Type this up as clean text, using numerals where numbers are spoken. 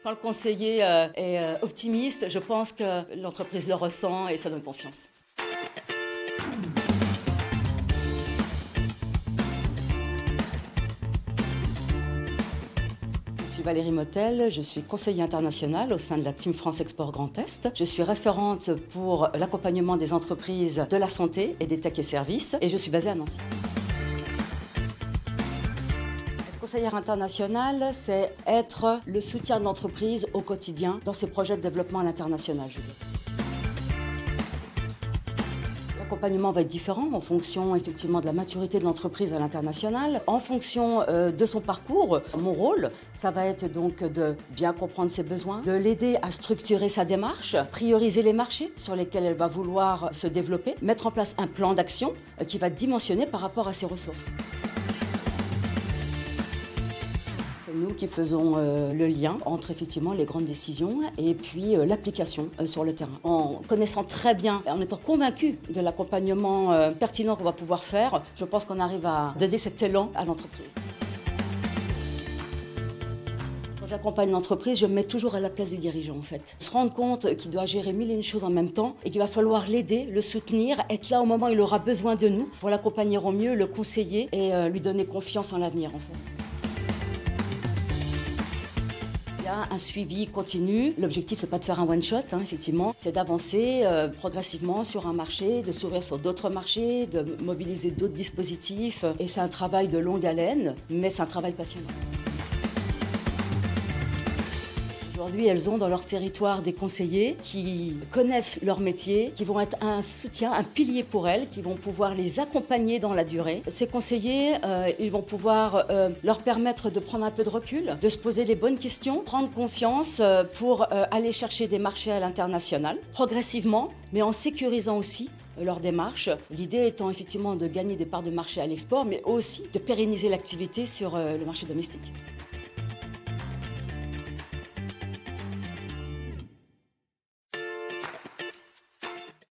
Quand le conseiller est optimiste, je pense que l'entreprise le ressent et ça donne confiance. Je suis Valérie Motel, je suis conseillère internationale au sein de la Team France Export Grand Est. Je suis référente pour l'accompagnement des entreprises de la santé et des tech et services et je suis basée à Nancy. Être conseillère internationale, c'est être le soutien de l'entreprise au quotidien dans ses projets de développement à l'international, je dis. L'accompagnement va être différent en fonction effectivement de la maturité de l'entreprise à l'international, en fonction de son parcours. Mon rôle, ça va être donc de bien comprendre ses besoins, de l'aider à structurer sa démarche, prioriser les marchés sur lesquels elle va vouloir se développer, mettre en place un plan d'action qui va dimensionner par rapport à ses ressources. C'est nous qui faisons le lien entre effectivement les grandes décisions et puis l'application sur le terrain. En connaissant très bien, en étant convaincu de l'accompagnement pertinent qu'on va pouvoir faire, je pense qu'on arrive à donner cet élan à l'entreprise. Quand j'accompagne l'entreprise, je me mets toujours à la place du dirigeant en fait. Se rendre compte qu'il doit gérer mille et une choses en même temps et qu'il va falloir l'aider, le soutenir, être là au moment où il aura besoin de nous pour l'accompagner au mieux, le conseiller et lui donner confiance en l'avenir en fait. Il y a un suivi continu. L'objectif, c'est pas de faire un one-shot, effectivement. C'est d'avancer progressivement sur un marché, de s'ouvrir sur d'autres marchés, de mobiliser d'autres dispositifs. Et c'est un travail de longue haleine, mais c'est un travail passionnant. Aujourd'hui, elles ont dans leur territoire des conseillers qui connaissent leur métier, qui vont être un soutien, un pilier pour elles, qui vont pouvoir les accompagner dans la durée. Ces conseillers, ils vont pouvoir leur permettre de prendre un peu de recul, de se poser les bonnes questions, prendre confiance pour aller chercher des marchés à l'international, progressivement, mais en sécurisant aussi leur démarche. L'idée étant effectivement de gagner des parts de marché à l'export, mais aussi de pérenniser l'activité sur le marché domestique.